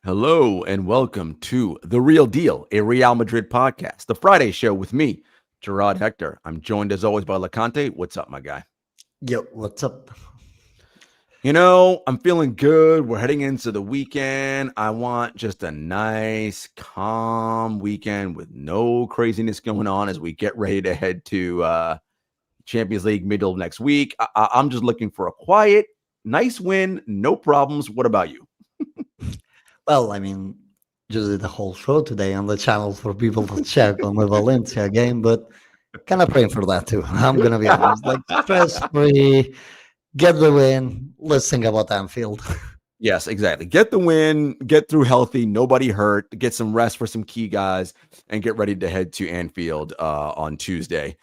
Hello and welcome to The Real Deal, a Real Madrid podcast, the Friday show with me, Jarod Hector. I'm joined as always by Loconte. What's up, my guy? Yo, what's up? I'm feeling good. We're heading into the weekend. I want just a nice, calm weekend with no craziness going on as we get ready to head to Champions League middle of next week. I'm just looking for a quiet, nice win, no problems. What about you? Well, just did a whole show today on the channel for people to check on the Valencia game, but kind of praying for that too. I'm gonna be honest, like stress free, get the win. Let's think about Anfield. Yes, exactly. Get the win, get through healthy, nobody hurt, get some rest for some key guys, and get ready to head to Anfield on Tuesday.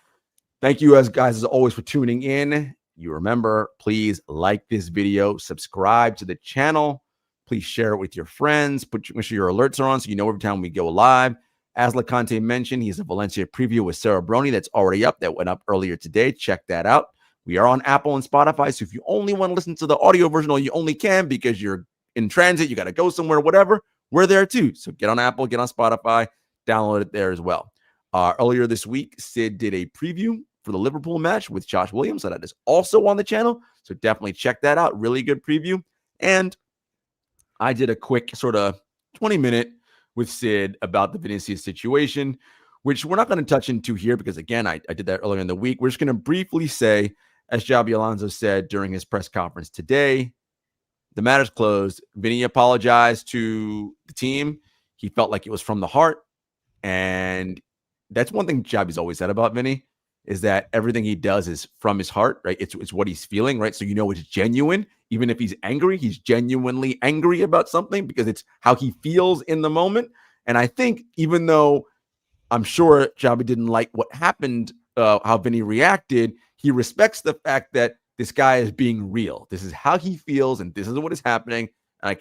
Thank you, guys, as always, for tuning in. You remember, please like this video, subscribe to the channel. Please share it with your friends. Make sure your alerts are on so you know every time we go live. As Loconte mentioned, he has a Valencia preview with Sarah Brony that's already up. That went up earlier today. Check that out. We are on Apple and Spotify, so if you only want to listen to the audio version, or you only can because you're in transit, you got to go somewhere, whatever, we're there too. So get on Apple, get on Spotify, download it there as well. Earlier this week, Sid did a preview for the Liverpool match with Josh Williams. So that is also on the channel. So definitely check that out. Really good preview. And I did a quick sort of 20-minute with Sid about the Vinicius situation, which we're not going to touch into here because, again, I did that earlier in the week. We're just going to briefly say, as Xabi Alonso said during his press conference today, the matter's closed. Vinny apologized to the team. He felt like it was from the heart. And that's one thing Xabi's always said about Vinny, is that everything he does is from his heart, right? It's what he's feeling, right? So you know it's genuine. Even if he's angry, he's genuinely angry about something because it's how he feels in the moment. And I think even though I'm sure Xabi didn't like what happened, how Vinny reacted, he respects the fact that this guy is being real. This is how he feels, and this is what is happening. And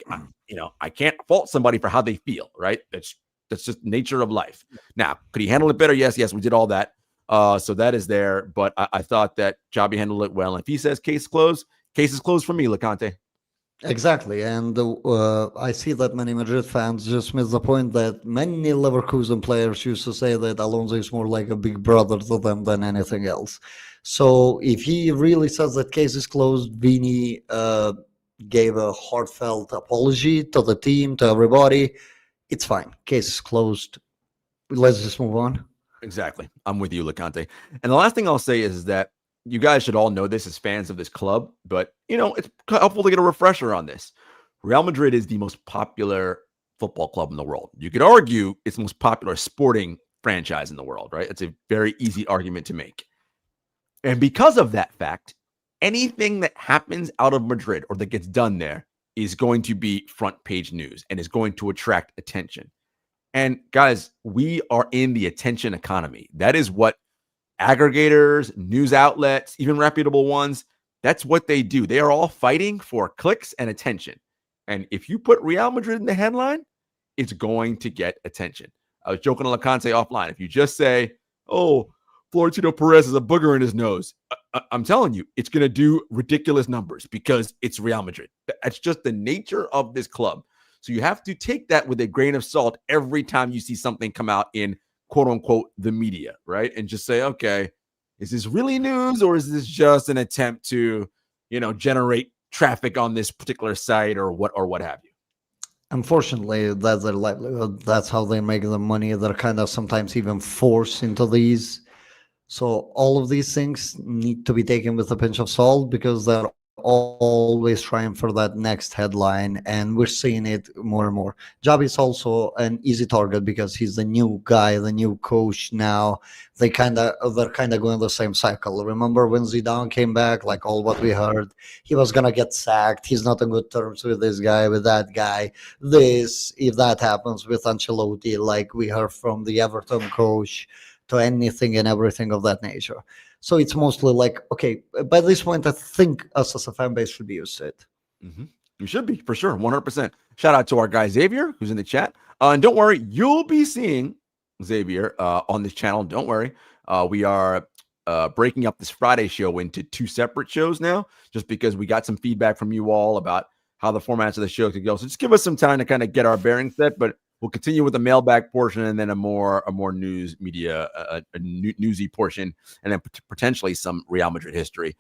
I can't fault somebody for how they feel, right? That's just nature of life. Now, could he handle it better? Yes, we did all that. So that is there. But I thought that Xabi handled it well. And if he says case is closed for me, Loconte. Exactly, and I see that many Madrid fans just miss the point that many Leverkusen players used to say that Alonso is more like a big brother to them than anything else. So if he really says that case is closed, Vini gave a heartfelt apology to the team, to everybody. It's fine. Case is closed. Let's just move on. Exactly. I'm with you, Loconte. And the last thing I'll say is that you guys should all know this as fans of this club, but, it's helpful to get a refresher on this. Real Madrid is the most popular football club in the world. You could argue it's the most popular sporting franchise in the world, right? It's a very easy argument to make. And because of that fact, anything that happens out of Madrid or that gets done there is going to be front page news and is going to attract attention. And guys, we are in the attention economy. That is what aggregators, news outlets, even reputable ones, that's what they do. They are all fighting for clicks and attention. And if you put Real Madrid in the headline, it's going to get attention. I was joking to Loconte offline. If you just say, oh, Florentino Perez has a booger in his nose, I'm telling you, it's going to do ridiculous numbers because it's Real Madrid. That's just the nature of this club. So you have to take that with a grain of salt every time you see something come out in quote unquote the media, right? And just say, okay, is this really news or is this just an attempt to, generate traffic on this particular site or what have you? Unfortunately, that's their livelihood. That's how they make the money. They're kind of sometimes even forced into these. So all of these things need to be taken with a pinch of salt because they're always trying for that next headline, and we're seeing it more and more. Javi is also an easy target because he's the new guy, the new coach now. They're kind of going the same cycle. Remember when Zidane came back, like all what we heard, he was gonna get sacked. He's not on good terms with this guy, with that guy. This, if that happens with Ancelotti, like we heard from the Everton coach, to anything and everything of that nature. So it's mostly like, okay, by this point, I think us as a fan base should be used to it. Mm-hmm. You should be, for sure, 100%. Shout out to our guy Xavier, who's in the chat. And don't worry, you'll be seeing Xavier on this channel. Don't worry. We are breaking up this Friday show into two separate shows now, just because we got some feedback from you all about how the formats of the show could go. So just give us some time to kind of get our bearings set, but we'll continue with the mailbag portion and then a more news media, newsy portion, and then potentially some Real Madrid history.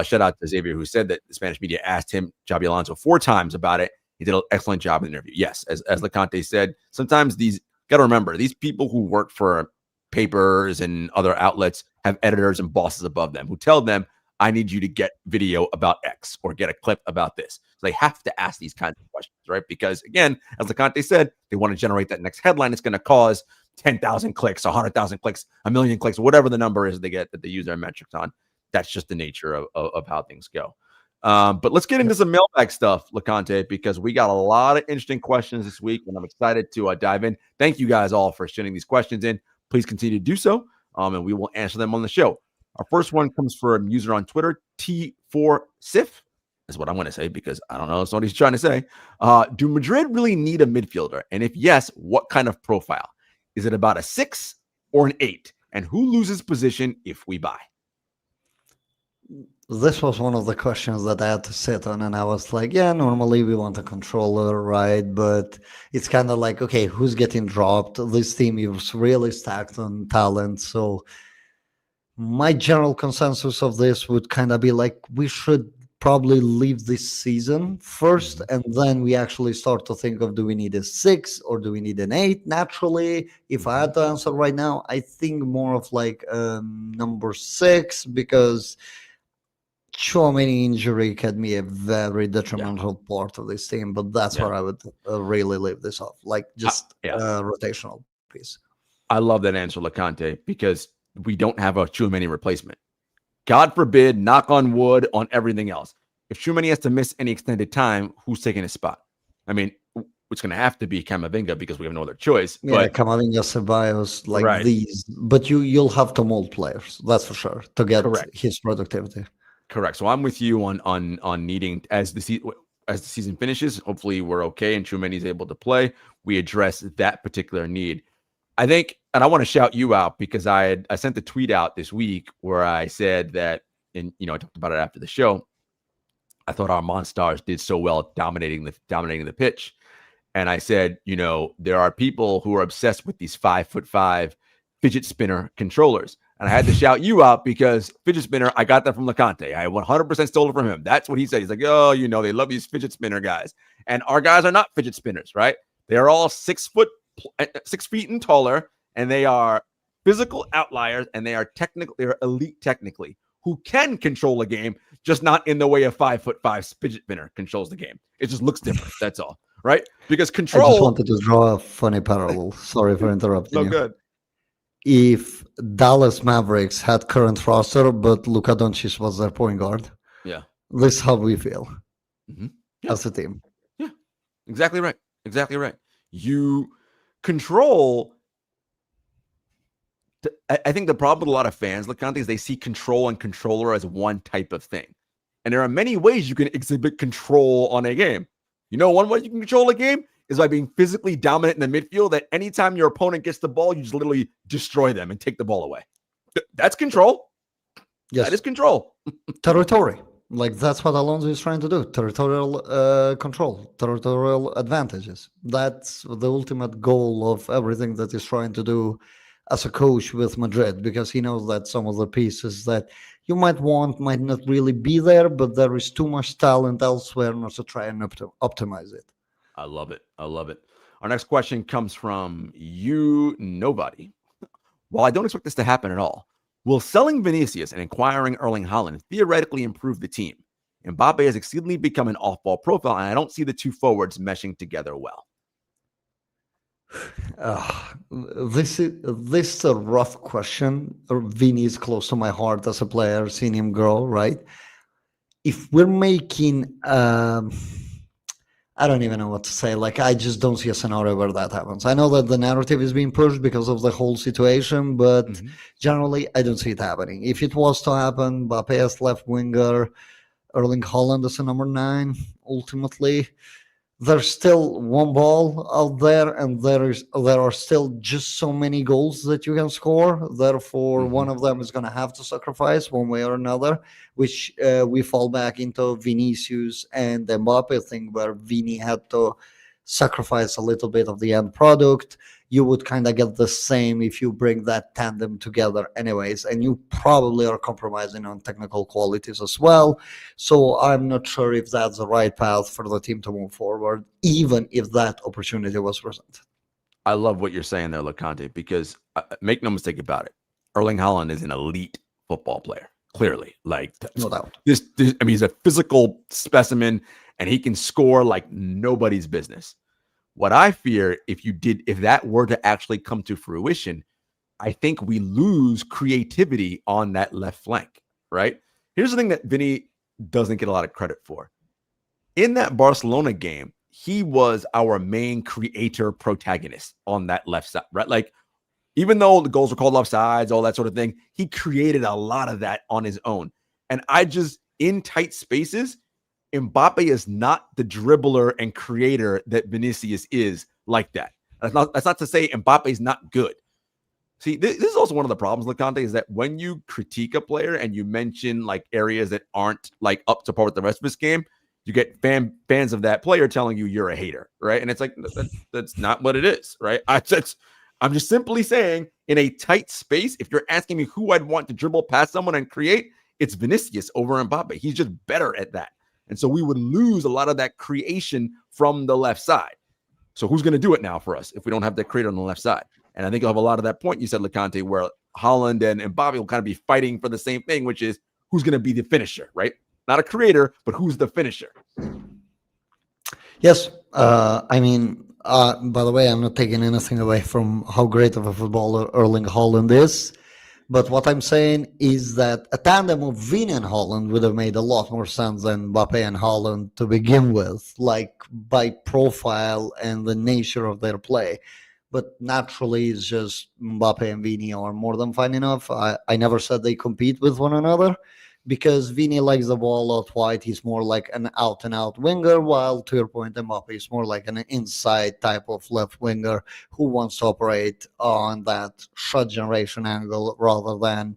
Shout out to Xavier, who said that the Spanish media asked him, Xabi Alonso, 4 times about it. He did an excellent job in the interview. Yes, as Loconte said, sometimes got to remember, these people who work for papers and other outlets have editors and bosses above them who tell them, I need you to get video about X or get a clip about this. So they have to ask these kinds of questions, right? Because again, as Loconte said, they want to generate that next headline. It's going to cause 10,000 clicks, 100,000 clicks, 1 million clicks, whatever the number is they get that they use their metrics on. That's just the nature of how things go. But let's get into some mailbag stuff, Loconte, because we got a lot of interesting questions this week, and I'm excited to dive in. Thank you guys all for sending these questions in. Please continue to do so, and we will answer them on the show. Our first one comes from a user on Twitter, T4Sif, is what I'm going to say because I don't know what he's trying to say. Do Madrid really need a midfielder? And if yes, what kind of profile? Is it about a 6 or an 8? And who loses position if we buy? This was one of the questions that I had to sit on, and I was like, yeah, normally we want a controller, right? But it's kind of like, okay, who's getting dropped? This team is really stacked on talent. So my general consensus of this would kind of be like, we should probably leave this season first, and then we actually start to think of, do we need a 6 or do we need an 8? Naturally, if I had to answer right now, I think more of like number 6, because Tchouaméni injury can be a very detrimental part of this team, but that's where I would really leave this off, like just a rotational piece. I love that answer, Loconte, because we don't have a Tchouaméni replacement. God forbid, knock on wood on everything else. If Tchouaméni has to miss any extended time, who's taking his spot? I mean, it's going to have to be Camavinga because we have no other choice. Yeah, but Camavinga, Ceballos, like these. But you'll have to mold players, that's for sure, to get his productivity. Correct. So I'm with you on needing, as the season finishes, hopefully we're okay and Tchouaméni is able to play. We address that particular need. I think, and I want to shout you out because I sent the tweet out this week where I said that, and I talked about it after the show. I thought our Monstars did so well dominating the pitch, and I said, there are people who are obsessed with these 5'5" fidget spinner controllers. And I had to shout you out because fidget spinner, I got that from Loconte. I 100% stole it from him. That's what he said. He's like, oh, they love these fidget spinner guys. And our guys are not fidget spinners, right? They are all 6 feet and taller, and they are physical outliers, and they're elite technically, who can control a game, just not in the way a 5'5" fidget spinner controls the game. It just looks different. That's all, right? Because control. I just wanted to draw a funny parallel. Sorry for interrupting you. Good. If Dallas Mavericks had current roster, but Luka Doncic was their point guard, this is how we feel as a team. Yeah, exactly right. Exactly right. You control. I think the problem with a lot of fans, Loconte, is they see control and controller as one type of thing. And there are many ways you can exhibit control on a game. One way you can control a game is by being physically dominant in the midfield, that anytime your opponent gets the ball, you just literally destroy them and take the ball away. That's control. Yes. That is control. Territory. Like, that's what Alonso is trying to do. Territorial control, territorial advantages. That's the ultimate goal of everything that he's trying to do as a coach with Madrid, because he knows that some of the pieces that you might want might not really be there, but there is too much talent elsewhere not to try and optimize it. I love it. I love it. Our next question comes from nobody. While I don't expect this to happen at all, will selling Vinicius and acquiring Erling Haaland theoretically improve the team? Mbappe has exceedingly become an off-ball profile, and I don't see the two forwards meshing together well. This is a rough question. Vini is close to my heart as a player, seeing him grow, right? If we're making... I don't even know what to say. Like, I just don't see a scenario where that happens. I know that the narrative is being pushed because of the whole situation, but generally, I don't see it happening. If it was to happen, Mbappe as left winger, Erling Haaland as a number 9, ultimately, there's still one ball out there, and there are still just so many goals that you can score. Therefore, Hmm. one of them is going to have to sacrifice one way or another, which we fall back into Vinicius and Mbappe thing, where Vini had to sacrifice a little bit of the end product. You would kind of get the same if you bring that tandem together, anyways, and you probably are compromising on technical qualities as well. So I'm not sure if that's the right path for the team to move forward, even if that opportunity was presented. I love what you're saying there, LeConte, because make no mistake about it. Erling Haaland is an elite football player, clearly. Like No doubt. I mean, he's a physical specimen and he can score like nobody's business. What I fear if that were to actually come to fruition, I think we lose creativity on that left flank, right? Here's the thing that Vinny doesn't get a lot of credit for. In that Barcelona game, he was our main creator protagonist on that left side, right? Like, even though the goals were called offsides, all that sort of thing, he created a lot of that on his own. And in tight spaces, Mbappe is not the dribbler and creator that Vinicius is like that. That's not to say Mbappe is not good. See, this is also one of the problems, LeConte, is that when you critique a player and you mention like areas that aren't like up to par with the rest of his game, you get fans of that player telling you you're a hater, right? And it's like that's not what it is, right? I'm just simply saying, in a tight space, if you're asking me who I'd want to dribble past someone and create, it's Vinicius over Mbappe. He's just better at that, and so we would lose a lot of that creation from the left side. So who's going to do it now for us if we don't have that creator on the left side? And I think you'll have a lot of that point you said, LeConte, where Haaland and Mbappe will kind of be fighting for the same thing, which is who's going to be the finisher, right? Not a creator, but who's the finisher? Yes. I mean, by the way, I'm not taking anything away from how great of a footballer Erling Haaland is. But what I'm saying is that a tandem of Vini and Holland would have made a lot more sense than Mbappe and Holland to begin with, like by profile and the nature of their play. But naturally, it's just Mbappe and Vini are more than fine enough. I never said they compete with one another because Vini likes the ball out wide. He's more like an out and out winger, while to your point, Mbappe is more like an inside type of left winger who wants to operate on that shot generation angle rather than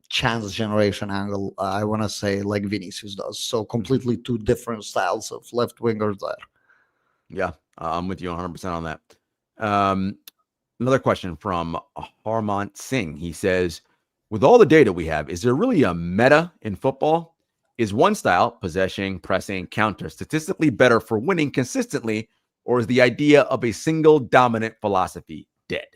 chance generation angle. I want to say like Vinicius does. So completely two different styles of left wingers there. Yeah, I'm with you 100% on that. Um, Another question from Harmant Singh. He says, with all the data we have, is there really a meta in football? Is one style, possession, pressing, counter, statistically better for winning consistently, or is the idea of a single dominant philosophy dead?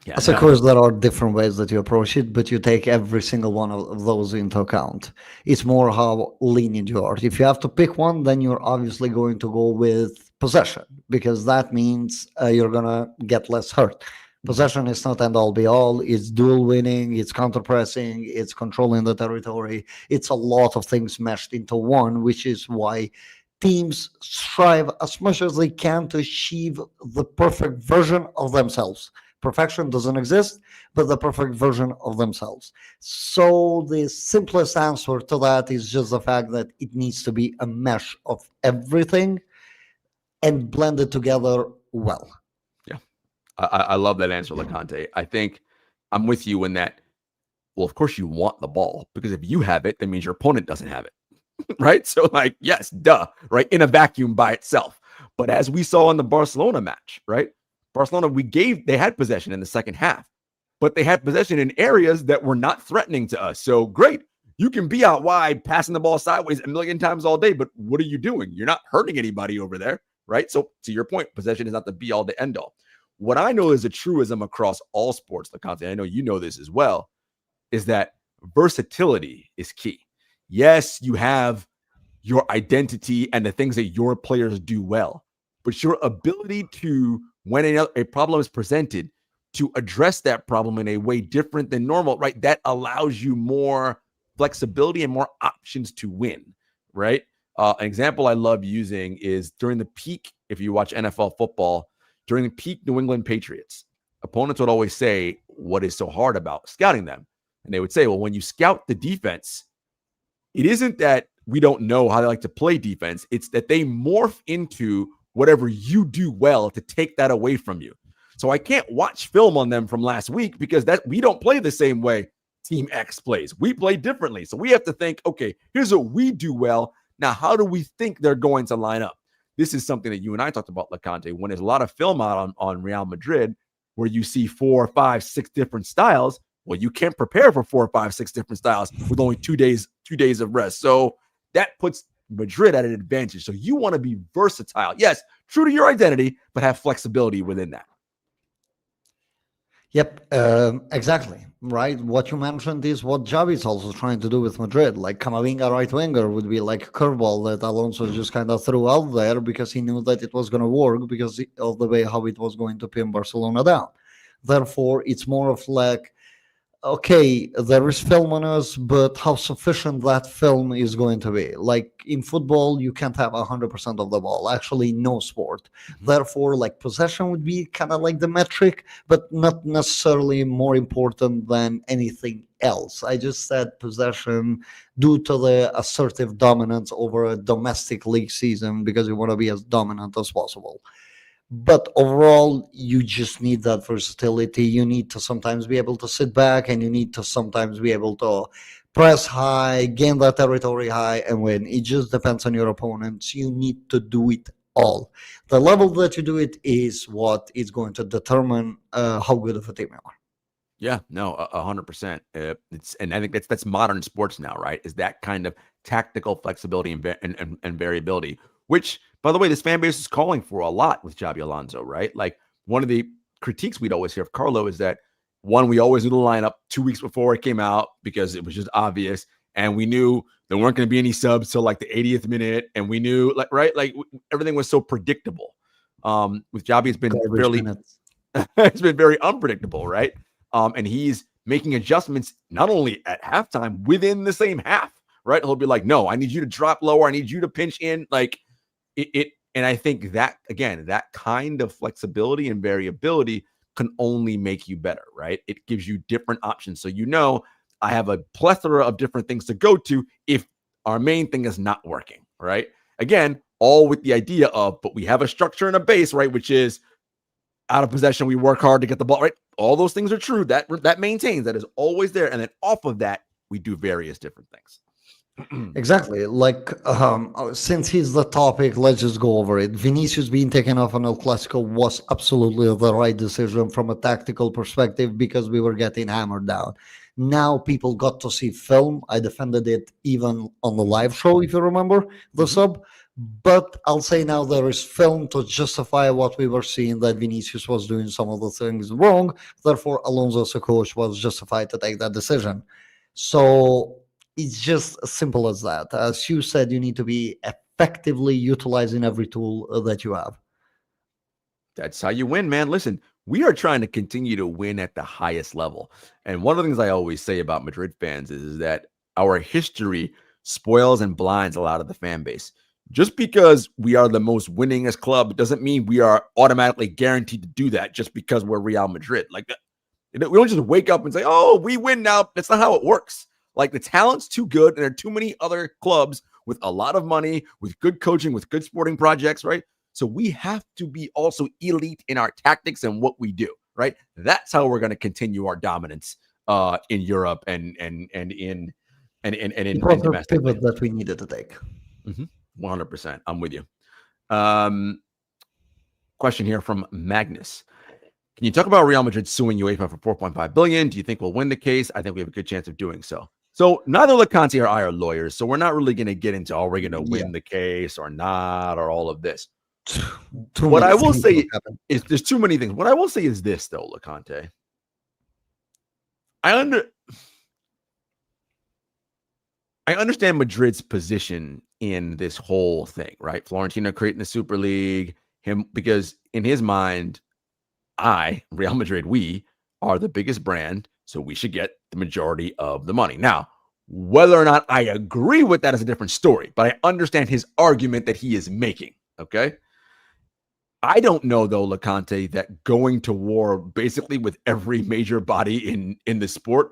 Yeah, Of course, there are different ways that you approach it, but you take every single one of those into account. It's more how lenient you are. If you have to pick one, then you're obviously going to go with possession because that means you're going to get less hurt. Possession is not end all be all. It's dual winning, it's counter pressing, it's controlling the territory. It's a lot of things meshed into one, which is why teams strive as much as they can to achieve the perfect version of themselves. Perfection doesn't exist, but the perfect version of themselves. So the simplest answer to that is just the fact that it needs to be a mesh of everything and blended together well. Yeah, I love that answer, LeConte. I think I'm with you in that. Well, of course you want the ball because if you have it, that means your opponent doesn't have it. Right? So, like, yes, duh, right? In a vacuum by itself. But as we saw in the Barcelona match, right? Barcelona, they had possession in the second half, but they had possession in areas that were not threatening to us. So, great. You can be out wide, passing the ball sideways a million times all day, but what are you doing? You're not hurting anybody over there, right? So, to your point, possession is not the be all, the end all. What I know is a truism across all sports, LeConte, I know you know this as well, is that versatility is key. Yes, you have your identity and the things that your players do well, but your ability to, when a problem is presented, to address that problem in a way different than normal, right? That allows you more flexibility and more options to win, right? An example I love using is during the peak, if you watch NFL football, during the peak New England Patriots, opponents would always say, what is so hard about scouting them? And they would say, well, when you scout the defense, it isn't that we don't know how they like to play defense. It's that they morph into whatever you do well to take that away from you. So I can't watch film on them from last week because that we don't play the same way Team X plays. We play differently. So we have to think, okay, here's what we do well. Now, how do we think they're going to line up? This is something that you and I talked about, Loconte, when there's a lot of film out on Real Madrid where you see 4, 5, 6 different styles. Well, you can't prepare for 4, 5, 6 different styles with only 2 days of rest. So that puts Madrid at an advantage. So you want to be versatile. Yes, true to your identity, but have flexibility within that. Yep, exactly. Right. What you mentioned is what Xavi is also trying to do with Madrid. Like Camavinga right winger would be like a curveball that Alonso just kind of threw out there because he knew that it was going to work because of the way how it was going to pin Barcelona down. Therefore, it's more of like, okay, there is film on us, but how sufficient that film is going to be. Like in football, you can't have 100% of the ball. Actually, no sport. Therefore, like possession would be kind of like the metric, but not necessarily more important than anything else. I just said possession due to the assertive dominance over a domestic league season because you want to be as dominant as possible. But overall, you just need that versatility. You need to sometimes be able to sit back, and you need to sometimes be able to press high, gain that territory high, and win. It just depends on your opponents. You need to do it all. The level that you do it is what is going to determine how good of a team you are. Yeah, no, 100%. It's and I think that's modern sports now, right? Is that kind of tactical flexibility and variability, which, by the way, this fan base is calling for a lot with Xabi Alonso, right? Like one of the critiques we'd always hear of Carlo is that one, we always knew the lineup 2 weeks before it came out because it was just obvious, and we knew there weren't going to be any subs till like the 80th minute, and we knew everything was so predictable. With Xabi, it's been it's been very unpredictable, right? And he's making adjustments not only at halftime, within the same half, right? He'll be like, no, I need you to drop lower. I need you to pinch in. Like it and I think that, again, that kind of flexibility and variability can only make you better, right? It gives you different options. So, I have a plethora of different things to go to if our main thing is not working, right? Again, all with the idea of, but we have a structure and a base, right? Which is out of possession, we work hard to get the ball, right? All those things are true. That maintains, that is always there. And then off of that, we do various different things. Exactly. Like, since he's the topic, let's just go over it. Vinicius being taken off on El Clasico was absolutely the right decision from a tactical perspective because we were getting hammered down. Now people got to see film. I defended it even on the live show, if you remember the sub. But I'll say now there is film to justify what we were seeing, that Vinicius was doing some of the things wrong. Therefore, Alonso as a coach was justified to take that decision. So it's just as simple as that. As you said, you need to be effectively utilizing every tool that you have. That's how you win, man. Listen, we are trying to continue to win at the highest level. And one of the things I always say about Madrid fans is that our history spoils and blinds a lot of the fan base. Just because we are the most winningest club doesn't mean we are automatically guaranteed to do that just because we're Real Madrid. Like, we don't just wake up and say, oh, we win now. That's not how it works. Like, the talent's too good, and there are too many other clubs with a lot of money, with good coaching, with good sporting projects, right? So we have to be also elite in our tactics and what we do, right? That's how we're going to continue our dominance in Europe and in domestic pivot that we needed to take. 100%. I'm with you. Question here from Magnus. Can you talk about Real Madrid suing UEFA for 4.5 billion? Do you think we'll win the case? I think we have a good chance of doing so. So neither Loconte or I are lawyers, so we're not really going to get into, are we going to win the case or not, or all of this. What I will say is there's too many things. What I will say is this, though, Loconte. I understand Madrid's position in this whole thing, right? Florentino creating the Super League, because in his mind, Real Madrid, we are the biggest brand, so we should get the majority of the money. Now, whether or not I agree with that is a different story, but I understand his argument that he is making, okay? I don't know, though, Loconte, that going to war basically with every major body in the sport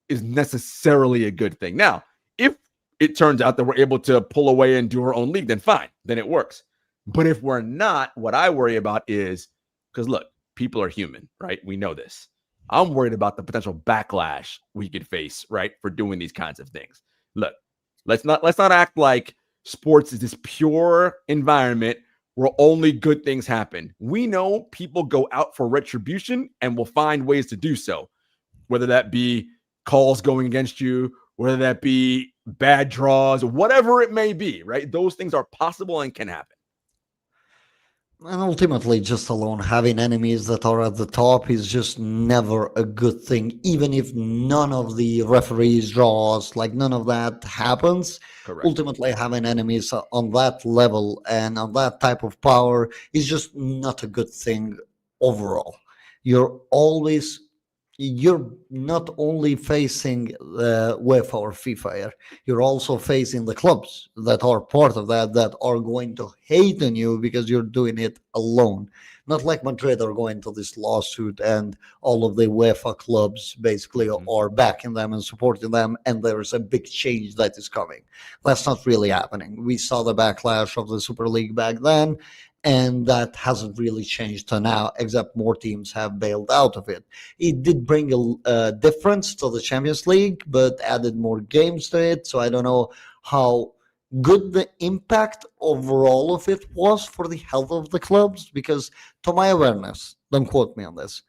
is necessarily a good thing. Now, if it turns out that we're able to pull away and do our own league, then fine, then it works. But if we're not, what I worry about is, because look, people are human, right? We know this. I'm worried about the potential backlash we could face, right, for doing these kinds of things. Look, let's not act like sports is this pure environment where only good things happen. We know people go out for retribution and will find ways to do so, whether that be calls going against you, whether that be bad draws, whatever it may be, right? Those things are possible and can happen. And ultimately, just alone having enemies that are at the top is just never a good thing, even if none of the referees draws, like none of that happens. Correct. Ultimately, having enemies on that level and on that type of power is just not a good thing overall. You're always you're not only facing UEFA or FIFA here, you're also facing the clubs that are part of that are going to hate on you because you're doing it alone. Not like Madrid are going to this lawsuit and all of the UEFA clubs basically are backing them and supporting them, and there's a big change that is coming. That's not really happening. We saw the backlash of the Super League back then, and that hasn't really changed to now, except more teams have bailed out of it. It did bring a difference to the Champions League, but added more games to it. So I don't know how good the impact overall of it was for the health of the clubs, because to my awareness, don't quote me on this,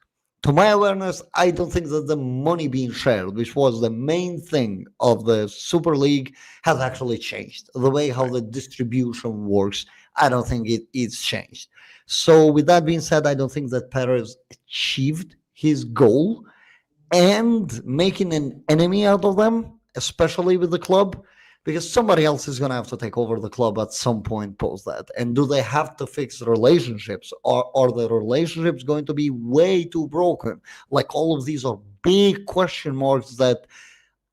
to my awareness, I don't think that the money being shared, which was the main thing of the Super League, has actually changed. The way how the distribution works, I don't think it's changed. So with that being said, I don't think that Perez achieved his goal, and making an enemy out of them, especially with the club, because somebody else is going to have to take over the club at some point post that. And do they have to fix the relationships? Or are the relationships going to be way too broken? Like, all of these are big question marks that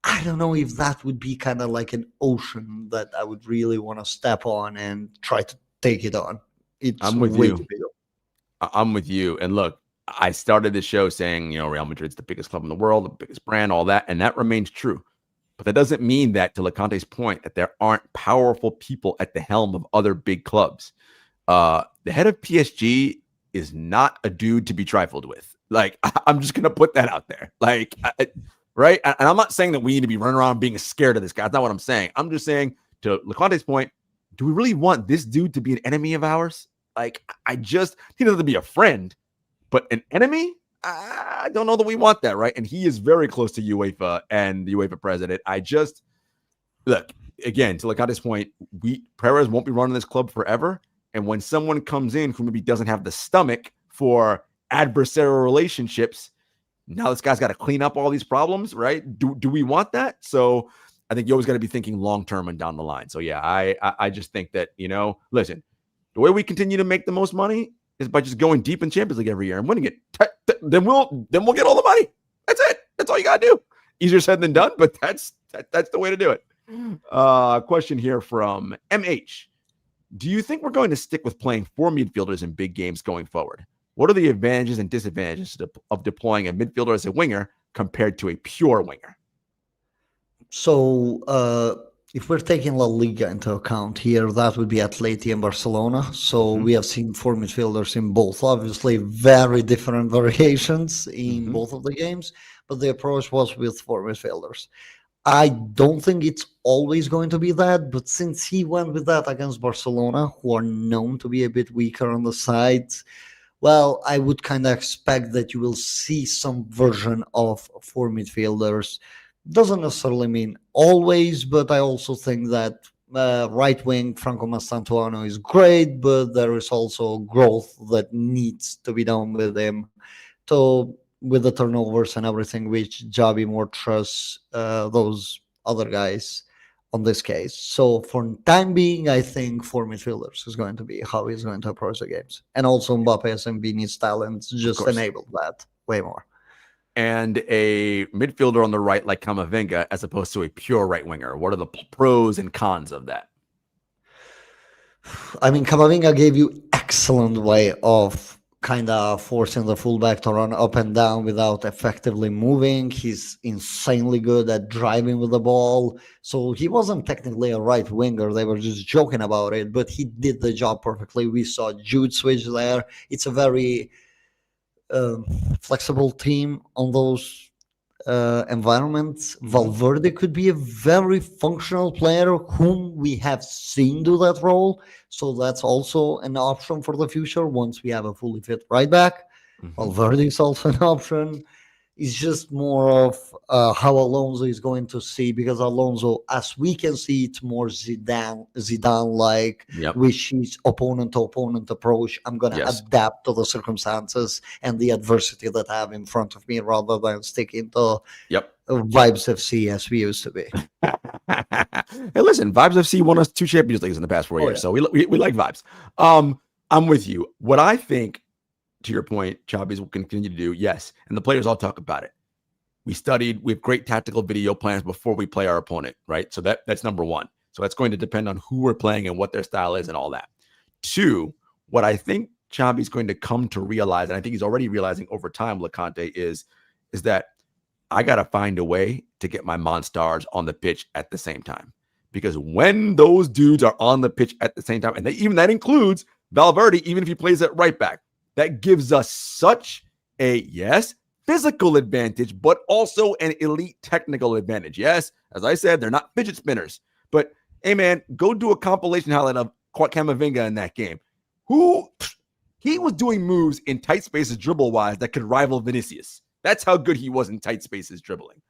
I don't know if that would be kind of like an ocean that I would really want to step on and try to take it on. It's I'm with way you. too big. I'm with you. And look, I started the show saying, Real Madrid's the biggest club in the world, the biggest brand, all that. And that remains true. But that doesn't mean that, to Loconte's point, that there aren't powerful people at the helm of other big clubs. The head of PSG is not a dude to be trifled with. Like, I'm just going to put that out there. Like, right? And I'm not saying that we need to be running around being scared of this guy. That's not what I'm saying. I'm just saying, to Loconte's point, do we really want this dude to be an enemy of ours? Like, he doesn't to be a friend, but an enemy? I don't know that we want that, right? And he is very close to UEFA and the UEFA president. Look, again, to Loconte's point, Perez won't be running this club forever. And when someone comes in who maybe doesn't have the stomach for adversarial relationships, now this guy's got to clean up all these problems, right? Do we want that? So I think you always got to be thinking long-term and down the line. So yeah, I just think that, listen, the way we continue to make the most money is by just going deep in Champions League every year and winning it. Then we'll get all the money. That's it. That's all you got to do. Easier said than done, but that's the way to do it. Question here from MH. Do you think we're going to stick with playing 4 midfielders in big games going forward? What are the advantages and disadvantages of deploying a midfielder as a winger compared to a pure winger? So if we're taking La Liga into account here, that would be Atleti and Barcelona. So we have seen 4 midfielders in both. Obviously, very different variations in both of the games, but the approach was with 4 midfielders. I don't think it's always going to be that, but since he went with that against Barcelona, who are known to be a bit weaker on the sides, well, I would kind of expect that you will see some version of 4 midfielders. Doesn't necessarily mean always, but I also think that right wing Franco Mastantuono is great, but there is also growth that needs to be done with him. So with the turnovers and everything, which Javi more trusts those other guys on this case. So for time being, I think 4 midfielders is going to be how he's going to approach the games. And also Mbappe's and Vini's talents just enabled that way more. And a midfielder on the right like Camavinga as opposed to a pure right winger. What are the pros and cons of that? I mean, Camavinga gave you excellent way of kind of forcing the fullback to run up and down without effectively moving. He's insanely good at driving with the ball. So he wasn't technically a right winger. They were just joking about it, but he did the job perfectly. We saw Jude switch there. It's a very um, flexible team on those environments. Valverde could be a very functional player whom we have seen do that role. So that's also an option for the future once we have a fully fit right back. Valverde is also an option. It's just more of how Alonso is going to see, because Alonso, as we can see, it's more Zidane like, Yep. which is opponent to opponent approach. I'm going to Yes. adapt to the circumstances and the adversity that I have in front of me rather than sticking to Yep. Vibes FC as we used to be. Hey, listen, Vibes FC won us 2 Champions Leagues in the past 4 years, yeah. so we like Vibes. I'm with you. What I think, to your point, Chavis will continue to do, yes, and the players all talk about it. We have great tactical video plans before we play our opponent, right? So that's number one. So that's going to depend on who we're playing and what their style is and all that. 2, what I think Chavi's going to come to realize, and I think he's already realizing over time, Loconte, is that I got to find a way to get my Monstars on the pitch at the same time. Because when those dudes are on the pitch at the same time, and even that includes Valverde, even if he plays at right back, that gives us such a, yes, physical advantage, but also an elite technical advantage. Yes, as I said, they're not fidget spinners. But, hey, man, go do a compilation highlight of Camavinga in that game. He was doing moves in tight spaces dribble-wise that could rival Vinicius. That's how good he was in tight spaces dribbling.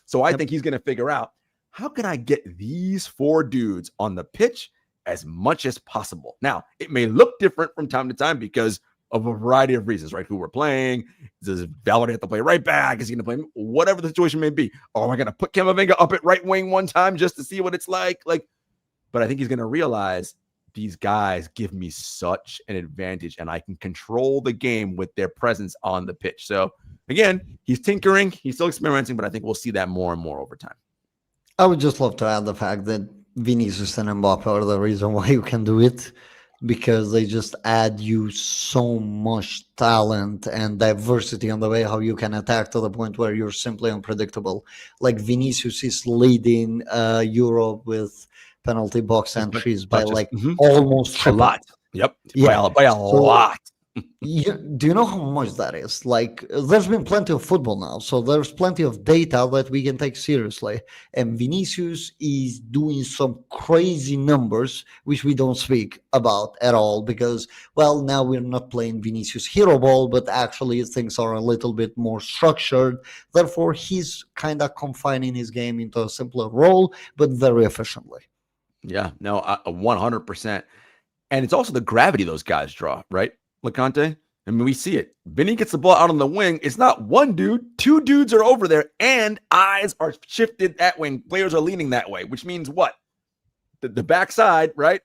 So I think he's going to figure out, how can I get these 4 dudes on the pitch as much as possible? Now, it may look different from time to time because of a variety of reasons, right? Who we're playing. Does Valverde have to play right back? Is he going to play whatever the situation may be? Or am I going to put Camavinga up at right wing one time just to see what it's like? But I think he's going to realize these guys give me such an advantage and I can control the game with their presence on the pitch. So again, he's tinkering, he's still experimenting, but I think we'll see that more and more over time. I would just love to add the fact that Vinicius and Mbappe are the reason why you can do it, because they just add you so much talent and diversity on the way how you can attack to the point where you're simply unpredictable. Like Vinicius is leading Europe with penalty box entries by almost triple. A lot. Yep. Yeah. By a lot. Do you know how much that is? Like, there's been plenty of football now, so there's plenty of data that we can take seriously. And Vinicius is doing some crazy numbers, which we don't speak about at all because, well, now we're not playing Vinicius hero ball, but actually things are a little bit more structured. Therefore, he's kind of confining his game into a simpler role, but very efficiently. Yeah, no, 100%. And it's also the gravity those guys draw, right? Loconte. I mean, we see it. Vinny gets the ball out on the wing. It's not one dude. 2 dudes are over there, and eyes are shifted that way. Players are leaning that way, which means what? The backside, right?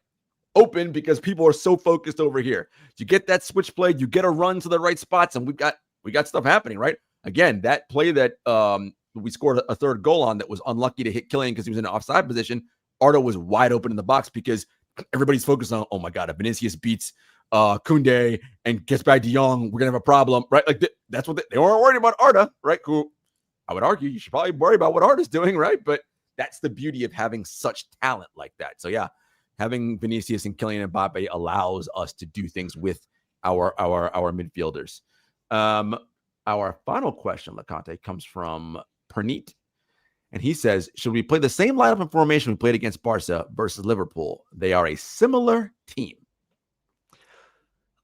Open because people are so focused over here. You get that switch play, you get a run to the right spots, and we got stuff happening, right? Again, that play that we scored a 3rd goal on that was unlucky to hit Kylian because he was in an offside position. Arda was wide open in the box because everybody's focused on, oh my God, if Vinicius beats Koundé and gets by De Jong, we're gonna have a problem, right? Like that's what they weren't worried about Arda, right? Who I would argue you should probably worry about what Arda's doing, right? But that's the beauty of having such talent like that. So yeah, having Vinicius and Kylian Mbappe allows us to do things with our midfielders. Our final question, Loconte, comes from Perneat. And he says, should we play the same lineup and formation we played against Barca versus Liverpool? They are a similar team.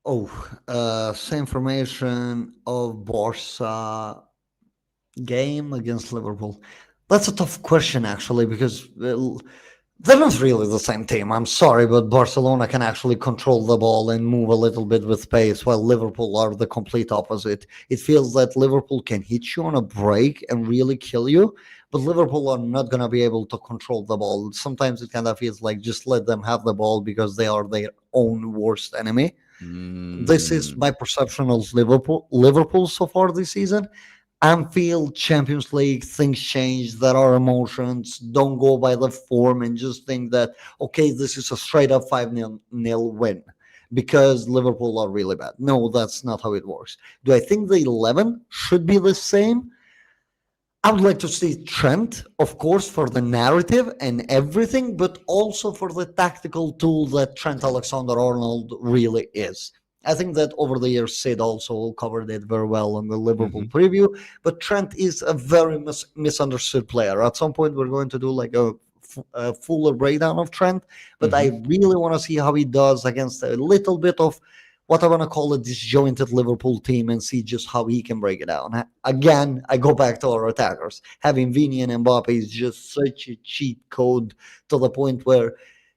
Same formation of Barca game against Liverpool. That's a tough question, actually, because they're not really the same team. I'm sorry, but Barcelona can actually control the ball and move a little bit with pace, while Liverpool are the complete opposite. It feels that Liverpool can hit you on a break and really kill you, but Liverpool are not going to be able to control the ball. Sometimes it kind of feels like just let them have the ball because they are their own worst enemy. This is my perception of Liverpool so far this season. Anfield, Champions League, things change. There are emotions. Don't go by the form and just think that, okay, this is a straight up 5-0 win. because Liverpool are really bad. No, that's not how it works. Do I think the 11 should be the same? I would like to see Trent, of course, for the narrative and everything, but also for the tactical tool that Trent Alexander-Arnold really is. I think that over the years, Sid also covered it very well on the Liverpool preview. But Trent is a very misunderstood player. At some point, we're going to do like a fuller breakdown of Trent, but I really want to see how he does against a little bit of what I want to call a disjointed Liverpool team and see just how he can break it down. Again, I go back to our attackers. Having Vini and Mbappe is just such a cheat code to the point where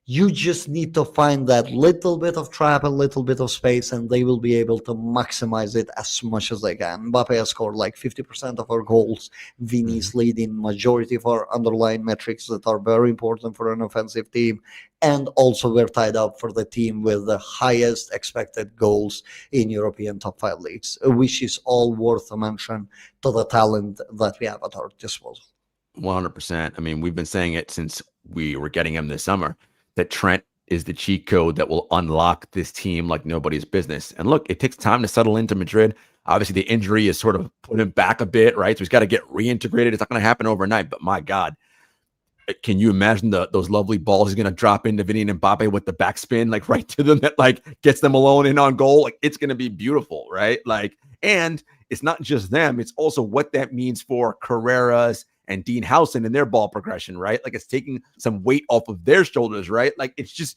you just need to find that little bit of trap, a little bit of space, and they will be able to maximize it as much as they can. Mbappe has scored like 50% of our goals. Vini is leading majority of our underlying metrics that are very important for an offensive team. And also we're tied up for the team with the highest expected goals in European top 5 leagues, which is all worth a mention to the talent that we have at our disposal. 100%. I mean, we've been saying it since we were getting him this summer, that Trent is the cheat code that will unlock this team like nobody's business. And look, it takes time to settle into Madrid. Obviously, the injury has sort of put him back a bit, right? So he's got to get reintegrated. It's not going to happen overnight, but my God, can you imagine those lovely balls he's going to drop into Vini and Mbappe with the backspin, like right to them, that like gets them alone in on goal? Like, it's going to be beautiful, right? Like, and it's not just them, it's also what that means for Carreras and Dean Howson and their ball progression, right? Like, it's taking some weight off of their shoulders, right? Like, it's just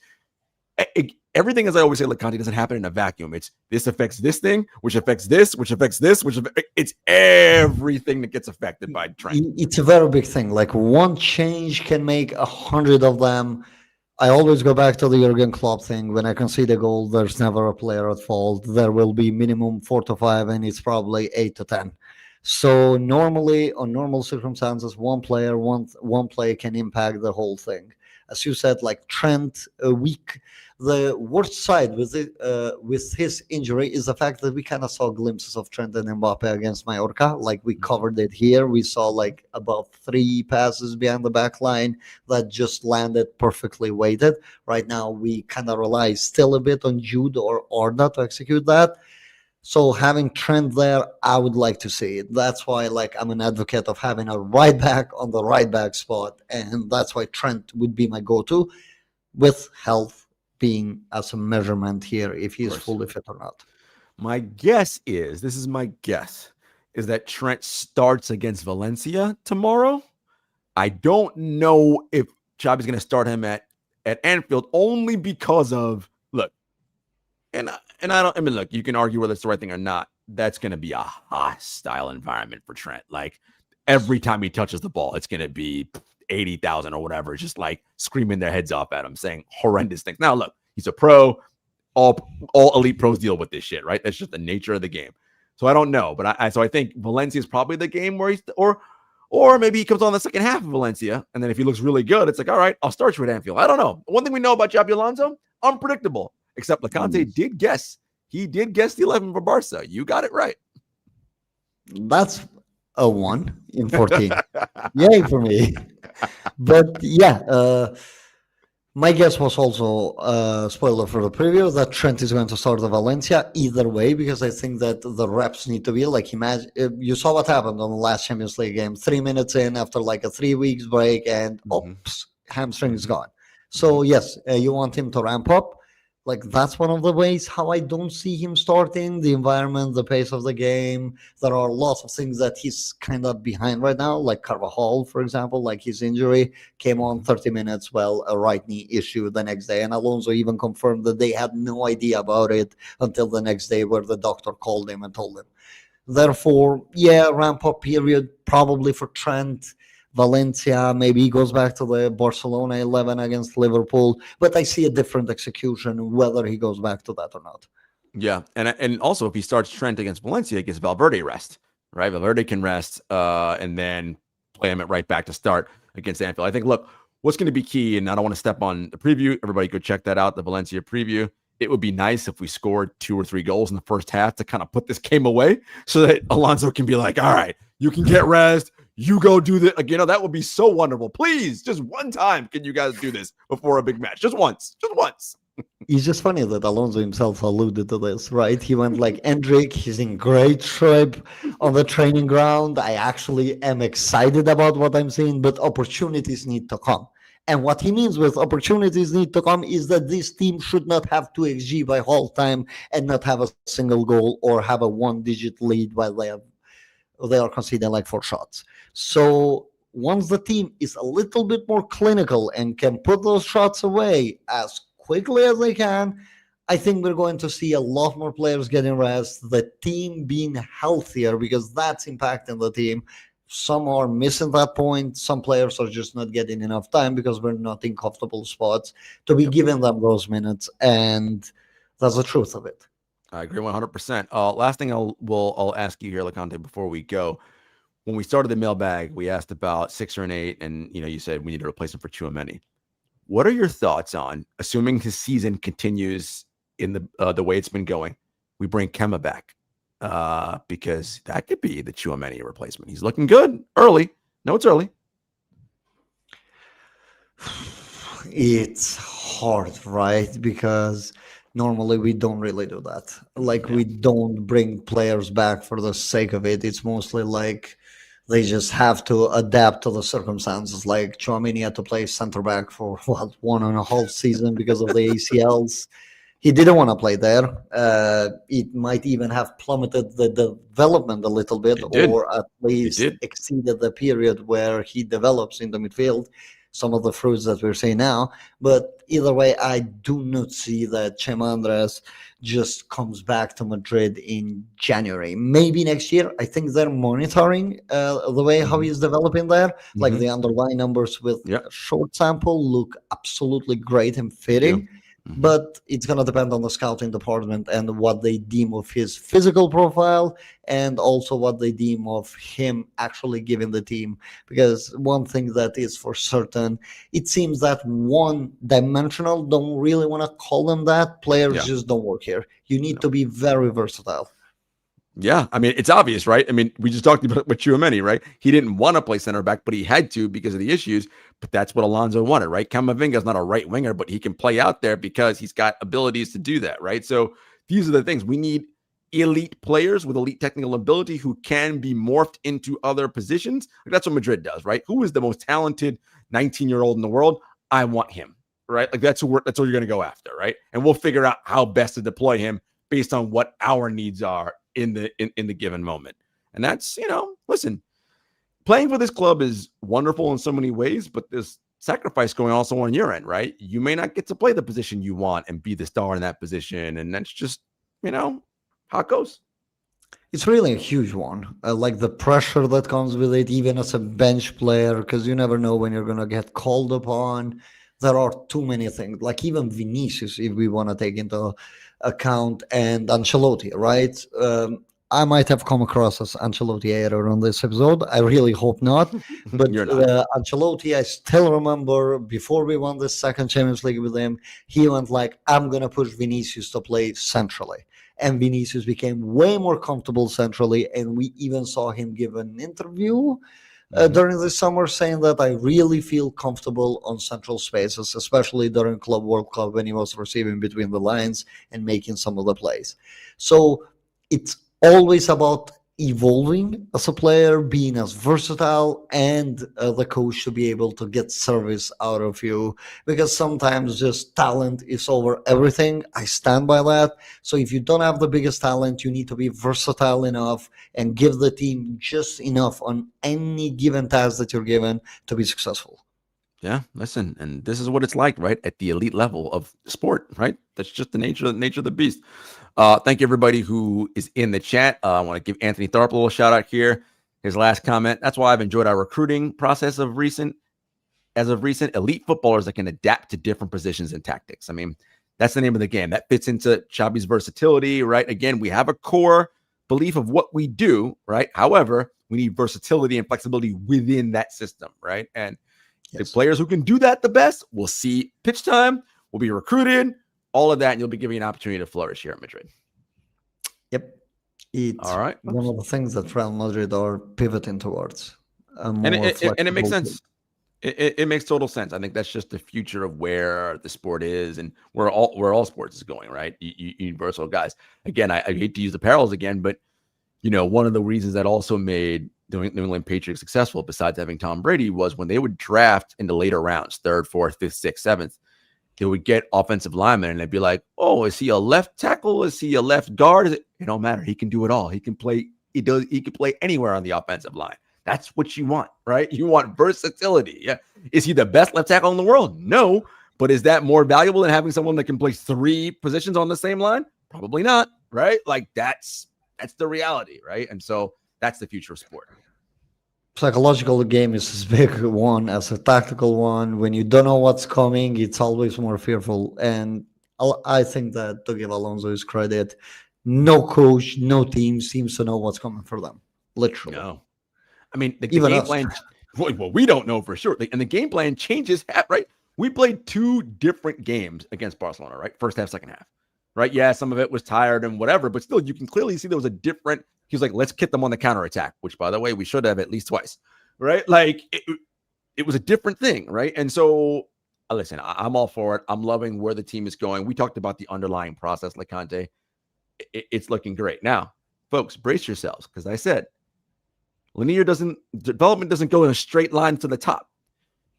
everything, as I always say, Loconte, doesn't happen in a vacuum. It's this affects this thing, which affects this, which affects this, it's everything that gets affected by Trent. It's a very big thing. Like, one change can make 100 of them. I always go back to the Jurgen Klopp thing. When I concede a goal, there's never a player at fault. There will be minimum 4 to 5, and it's probably 8 to 10. So normally, on normal circumstances, one play can impact the whole thing. As you said, like Trent, a week. The worst side with his injury is the fact that we kind of saw glimpses of Trent and Mbappe against Mallorca. Like, we covered it here. We saw like about 3 passes behind the back line that just landed perfectly weighted. Right now, we kind of rely still a bit on Jude or Arda to execute that. So having Trent there, I would like to see it. That's why, like, I'm an advocate of having a right back on the right back spot, and that's why Trent would be my go-to, with health being as a measurement here, if he is fully fit or not. My guess is, this is my guess, is that Trent starts against Valencia tomorrow. I don't know if Xabi's going to start him at Anfield, only because of, look, and I mean, look, you can argue whether it's the right thing or not. That's going to be a hostile environment for Trent. Like, every time he touches the ball, it's going to be 80,000 or whatever, just like screaming their heads off at him, saying horrendous things. Now, look, he's a pro. All elite pros deal with this shit, right? That's just the nature of the game. So I don't know, but I think Valencia is probably the game where he's, or maybe he comes on the second half of Valencia, and then if he looks really good, it's like, all right, I'll start you at Anfield. I don't know. One thing we know about Xabi Alonso, unpredictable. Except Loconte did guess. He did guess the 11 for Barca. You got it right. That's a 1 in 14. Yay for me. But yeah, my guess was also, spoiler for the preview, that Trent is going to start the Valencia either way, because I think that the reps need to be like, imagine, you saw what happened on the last Champions League game, 3 minutes in after like a 3 weeks break, and oops, hamstring is gone. So yes, you want him to ramp up. Like, that's one of the ways how I don't see him starting. The environment, the pace of the game. There are lots of things that he's kind of behind right now, like Carvajal, for example. Like, his injury came on 30 minutes, well, a right knee issue the next day. And Alonso even confirmed that they had no idea about it until the next day, where the doctor called him and told him. Therefore, yeah, ramp-up period probably for Trent. Valencia, maybe he goes back to the Barcelona 11 against Liverpool, but I see a different execution whether he goes back to that or not. Yeah, and also if he starts Trent against Valencia, it gives Valverde rest, right? Valverde can rest and then play him at right back to start against Anfield. I think, look, what's going to be key, and I don't want to step on the preview. Everybody go check that out, the Valencia preview. It would be nice if we scored 2 or 3 goals in the first half to kind of put this game away so that Alonso can be like, all right, you can get rest. You go do this. Like, that would be so wonderful. Please, just one time can you guys do this before a big match? Just once. It's just funny that Alonso himself alluded to this, right? He went like, Endrick, he's in great shape on the training ground. I actually am excited about what I'm seeing, but opportunities need to come. And what he means with opportunities need to come is that this team should not have 2xG by whole time and not have a single goal or have a one-digit lead while they are conceding like 4 shots. So once the team is a little bit more clinical and can put those shots away as quickly as they can, I think we're going to see a lot more players getting rest, the team being healthier because that's impacting the team. Some are missing that point. Some players are just not getting enough time because we're not in comfortable spots to be Yep. giving them those minutes. And that's the truth of it. I agree 100%. Last thing I'll ask you here, Leconte, before we go. When we started the mailbag, we asked about 6 or 8, and you said we need to replace him for Tchouaméni. What are your thoughts on assuming his season continues in the way it's been going? We bring Kemba back because that could be the Tchouaméni replacement. He's looking good early. No, it's early. It's hard, right? Because normally we don't really do that. Like we don't bring players back for the sake of it. It's mostly like they just have to adapt to the circumstances. Like Chouamini had to play center back for what 1.5 season because of the ACLs. He didn't want to play there. It might even have plummeted the development a little bit, or at least exceeded the period where he develops in the midfield. Some of the fruits that we're seeing now. But either way, I do not see that Chema Andres just comes back to Madrid in January. Maybe next year. I think they're monitoring the way how he's developing there. Like the underlying numbers with a short sample look absolutely great and fitting. But it's going to depend on the scouting department and what they deem of his physical profile and also what they deem of him actually giving the team. Because one thing that is for certain, it seems that one-dimensional, don't really want to call them that, players just don't work here. You need to be very versatile. Yeah, I mean, it's obvious, right? I mean, we just talked about with Tchouaméni, right? He didn't want to play center back, but he had to because of the issues. But that's what Alonso wanted, right? Camavinga's not a right winger, but he can play out there because he's got abilities to do that, right? So these are the things. We need elite players with elite technical ability who can be morphed into other positions. Like that's what Madrid does, right? Who is the most talented 19-year-old in the world? I want him, right? Like that's what you're going to go after, right? And we'll figure out how best to deploy him based on what our needs are in the given moment. And that's, listen, playing for this club is wonderful in so many ways, but there's sacrifice going also on your end, right? You may not get to play the position you want and be the star in that position. And that's just, how it goes. It's really a huge one. Like the pressure that comes with it, even as a bench player, because you never know when you're going to get called upon. There are too many things, like even Vinicius, if we want to take into account, and Ancelotti, right? I might have come across as Ancelotti hater on this episode. I really hope not. But Ancelotti, I still remember before we won the second Champions League with him, he went like, I'm going to push Vinicius to play centrally. And Vinicius became way more comfortable centrally. And we even saw him give an interview during the summer saying that I really feel comfortable on central spaces, especially during Club World Cup when he was receiving between the lines and making some of the plays. So it's always about evolving as a player, being as versatile, and the coach should be able to get service out of you, because sometimes just talent is over everything. I stand by that. So if you don't have the biggest talent, you need to be versatile enough and give the team just enough on any given task that you're given to be successful. Yeah, listen, and this is what it's like, right? At the elite level of sport, right? That's just the nature of the beast. Thank you, everybody who is in the chat. I want to give Anthony Tharp a little shout out here. His last comment. That's why I've enjoyed our recruiting process of recent. As of recent, elite footballers that can adapt to different positions and tactics. I mean, that's the name of the game. That fits into Xabi's versatility, right? Again, we have a core belief of what we do, right? However, we need versatility and flexibility within that system, right? And the players who can do that the best will see pitch time, will be recruited, all of that, and you'll be given an opportunity to flourish here at Madrid. Yep. It's all right. One of the things that Real Madrid are pivoting towards. And it makes sense. It makes total sense. I think that's just the future of where the sport is and where all sports is going, right? Universal guys. Again, I hate to use the parallels again, but one of the reasons that also made the New England Patriots successful, besides having Tom Brady, was when they would draft in the later rounds, third, fourth, fifth, sixth, seventh, they would get offensive linemen and they'd be like, oh, is he a left tackle? Is he a left guard? It don't matter. He can do it all. He can play. He can play anywhere on the offensive line. That's what you want, right? You want versatility. Yeah. Is he the best left tackle in the world? No. But is that more valuable than having someone that can play 3 positions on the same line? Probably not, right? Like that's the reality, right? And so that's the future of sport. Psychological game is as big one as a tactical one. When you don't know what's coming, it's always more fearful. And I think that, to give Alonso his credit, no coach, no team seems to know what's coming for them. Literally. No. I mean, the Even game us. plan, well, we don't know for sure. And the game plan changes, right? We played 2 different games against Barcelona, right? First half, second half, right? Yeah, some of it was tired and whatever, but still, you can clearly see there was a different. He was like, let's hit them on the counterattack, which, by the way, we should have at least twice, right? Like, it was a different thing, right? And so, listen, I'm all for it. I'm loving where the team is going. We talked about the underlying process, Loconte. It's looking great. Now, folks, brace yourselves, because I said, development doesn't go in a straight line to the top.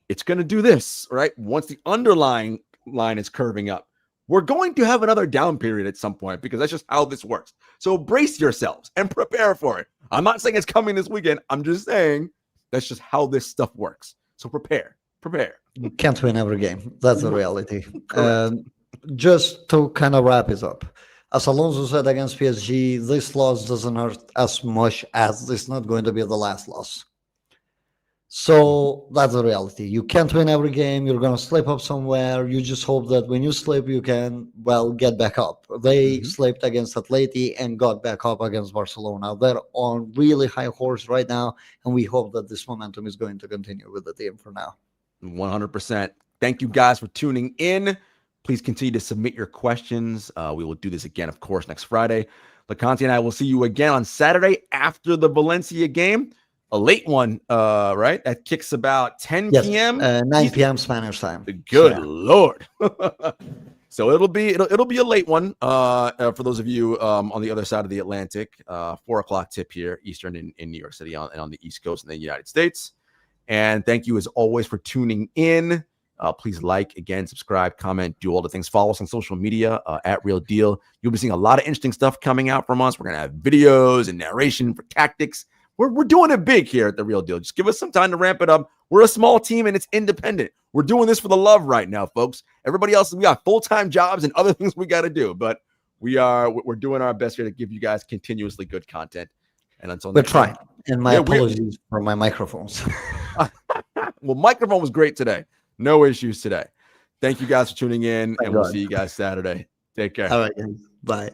It's going to do this, right? Once the underlying line is curving up, we're going to have another down period at some point because that's just how this works. So brace yourselves and prepare for it. I'm not saying it's coming this weekend. I'm just saying that's just how this stuff works. So prepare. You can't win every game. That's the reality. Just to kind of wrap it up, as Alonso said against PSG, this loss doesn't hurt as much as it's not going to be the last loss. So that's the reality. You can't win every game. You're going to slip up somewhere. You just hope that when you slip, you can, get back up. They slipped against Atleti and got back up against Barcelona. They're on really high horse right now, and we hope that this momentum is going to continue with the team for now. 100%. Thank you guys for tuning in. Please continue to submit your questions. We will do this again, of course, next Friday. Loconte and I will see you again on Saturday after the Valencia game. A late one, right? That kicks about 10 p.m. 9 p.m. Spanish time. Good Lord. So it'll be a late one for those of you on the other side of the Atlantic. 4:00 tip here, Eastern in New York City and on the East Coast in the United States. And thank you as always for tuning in. Please like, again, subscribe, comment, do all the things. Follow us on social media at Real Deal. You'll be seeing a lot of interesting stuff coming out from us. We're going to have videos and narration for tactics. We're doing it big here at The Real Deal. Just give us some time to ramp it up. We're a small team and it's independent. We're doing this for the love right now, folks. Everybody else, we got full-time jobs and other things we got to do. But we're doing our best here to give you guys continuously good content. And until next time. We're trying. And my apologies for my microphones. Well, microphone was great today. No issues today. Thank you guys for tuning in, and we'll see you guys Saturday. Take care. All right, guys. Bye.